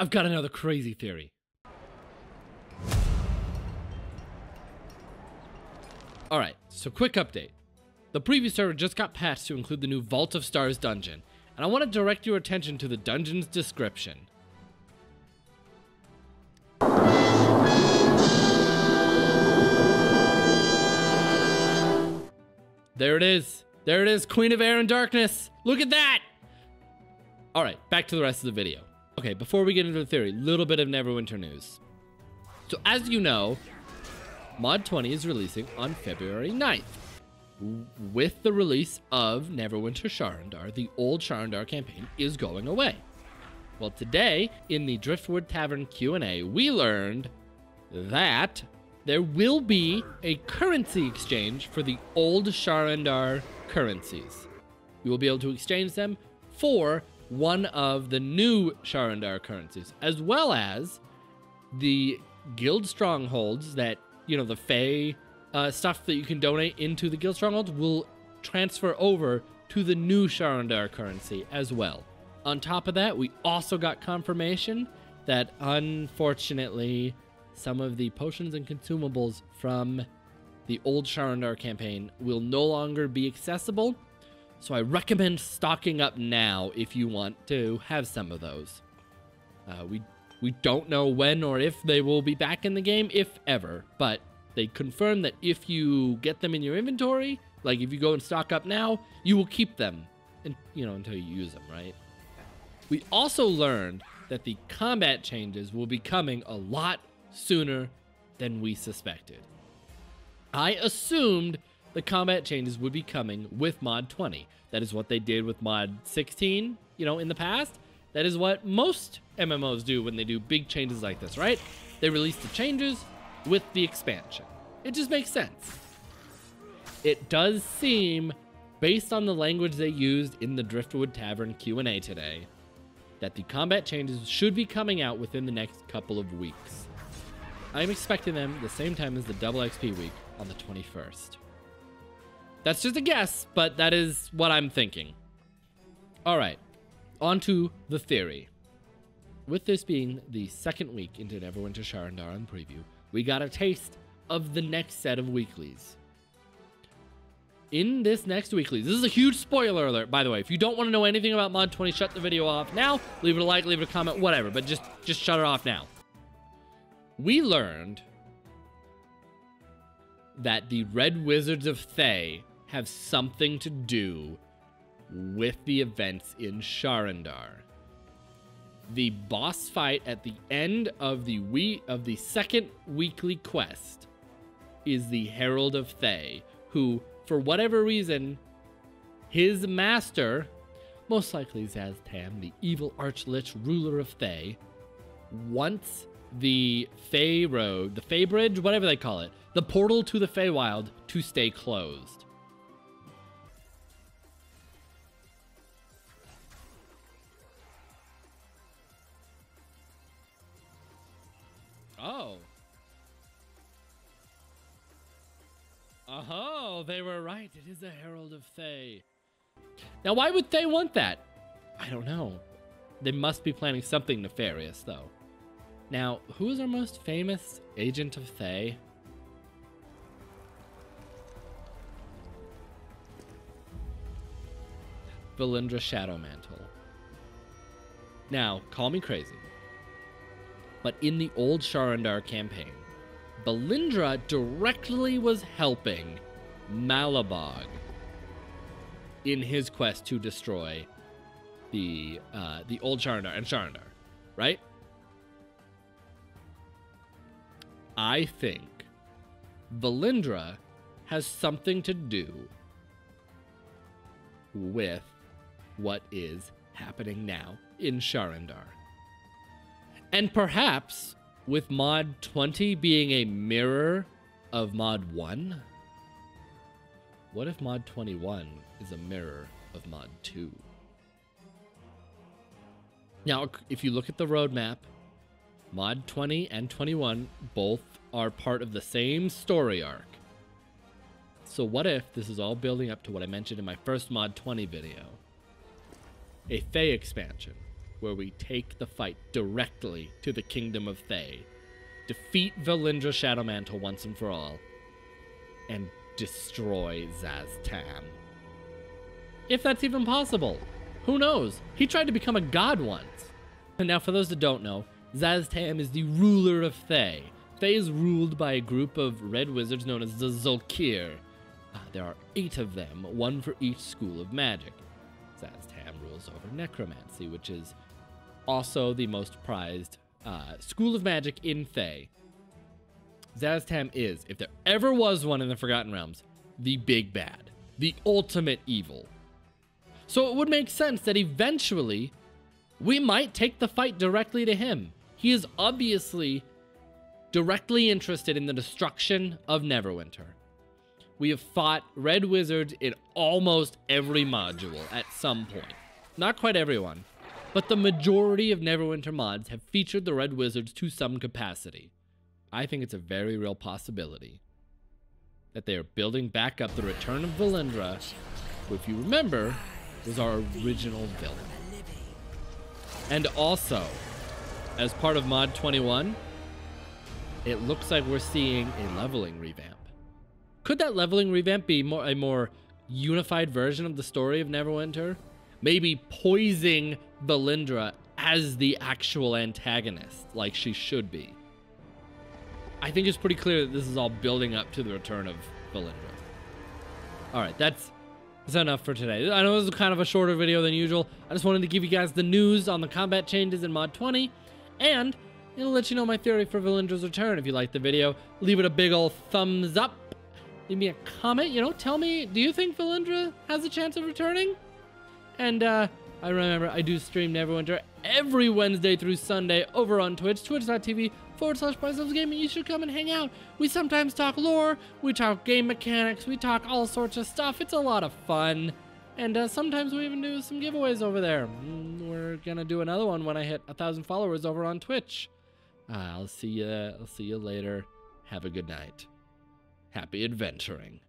I've got another crazy theory. Alright, so quick update. The preview server just got patched to include the new Vault of Stars dungeon, and I want to direct your attention to the dungeon's description. There it is. There it is, Queen of Air and Darkness. Look at that! Alright, back to the rest of the video. Okay, before we get into the theory, a little bit of Neverwinter news. So as you know, Mod 20 is releasing on February 9th. With the release of Neverwinter Sharandar, the old Sharandar campaign is going away. Well, today, in the Driftwood Tavern Q&A, we learned that there will be a currency exchange for the old Sharandar currencies. You will be able to exchange them for one of the new Sharandar currencies, as well as the guild strongholds that, you know, the Fae stuff that you can donate into the guild strongholds will transfer over to the new Sharandar currency as well. On top of that, we also got confirmation that, unfortunately, some of the potions and consumables from the old Sharandar campaign will no longer be accessible. So I recommend stocking up now if you want to have some of those. We don't know when or if they will be back in the game, if ever, but they confirm that if you get them in your inventory, like if you go and stock up now, you will keep them, and you know, until you use them, right? We also learned that the combat changes will be coming a lot sooner than we suspected. I assumed the combat changes would be coming with Mod 20. That is what they did with Mod 16, you know, in the past. That is what most MMOs do when they do big changes like this, right? They release the changes with the expansion. It just makes sense. It does seem, based on the language they used in the Driftwood Tavern Q&A today, that the combat changes should be coming out within the next couple of weeks. I'm expecting them the same time as the double XP week on the 21st. That's just a guess, but that is what I'm thinking. All right, on to the theory. With this being the second week into Neverwinter Sharandar on preview, we got a taste of the next set of weeklies. In this next weekly, this is a huge spoiler alert, by the way. If you don't want to know anything about Mod 20, shut the video off now. Leave it a like, leave it a comment, whatever, but just shut it off now. We learned that the Red Wizards of Thay have something to do with the events in Sharandar. The boss fight at the end of the second weekly quest is the Herald of Thay, who, for whatever reason, his master, most likely Zaztam, the evil archlich ruler of Thay, wants the Fey Road, the Fey Bridge, whatever they call it, the portal to the Feywild, to stay closed. Oh. Oh, they were right. It is a Herald of Thay. Now, why would Thay want that? I don't know. They must be planning something nefarious, though. Now, who is our most famous agent of Thay? Valindra Shadowmantle. Now, call me crazy, but in the old Sharandar campaign, Valindra directly was helping Malabog in his quest to destroy the old Sharandar and Sharandar, right? I think Valindra has something to do with what is happening now in Sharandar. And perhaps with Mod 20 being a mirror of Mod 1? What if Mod 21 is a mirror of Mod 2? Now, if you look at the roadmap, Mod 20 and 21 both are part of the same story arc. So what if this is all building up to what I mentioned in my first Mod 20 video? A Fae expansion. where we take the fight directly to the Kingdom of Thay, defeat Valindra Shadowmantle once and for all, and destroy Zaz-Tam. If that's even possible. Who knows? He tried to become a god once. And now, for those that don't know, Zaz-Tam is the ruler of Thay. Thay is ruled by a group of red wizards known as the Zulkir. There are 8 of them, 1 for each school of magic. Zaz-Tam rules over necromancy, which is also the most prized school of magic in Thay. Zaz-Tam is, if there ever was one in the Forgotten Realms, the big bad, the ultimate evil. So it would make sense that eventually we might take the fight directly to him. He is obviously directly interested in the destruction of Neverwinter. We have fought red wizards in almost every module at some point. Not quite everyone, but the majority of Neverwinter mods have featured the red wizards to some capacity. I think it's a very real possibility that they are building back up the return of Valindra, who, if you remember, was our original villain. And also, as part of Mod 21, it looks like we're seeing a leveling revamp. Could that leveling revamp be a more unified version of the story of Neverwinter? Maybe poising Valindra as the actual antagonist, like she should be. I think it's pretty clear that this is all building up to the return of Valindra. Alright, that's enough for today. I know this is kind of a shorter video than usual. I just wanted to give you guys the news on the combat changes in Mod 20, and it'll let you know my theory for Valindra's return. If you liked the video, leave it a big old thumbs up. Leave me a comment, tell me, do you think Valindra has a chance of returning? And I remember, I do stream Neverwinter every Wednesday through Sunday over on Twitch, twitch.tv/BySubsGaming. You should come and hang out. We sometimes talk lore, we talk game mechanics, we talk all sorts of stuff. It's a lot of fun. And sometimes we even do some giveaways over there. We're gonna do another one when I hit 1,000 followers over on Twitch. I'll see you later. Have a good night. Happy adventuring.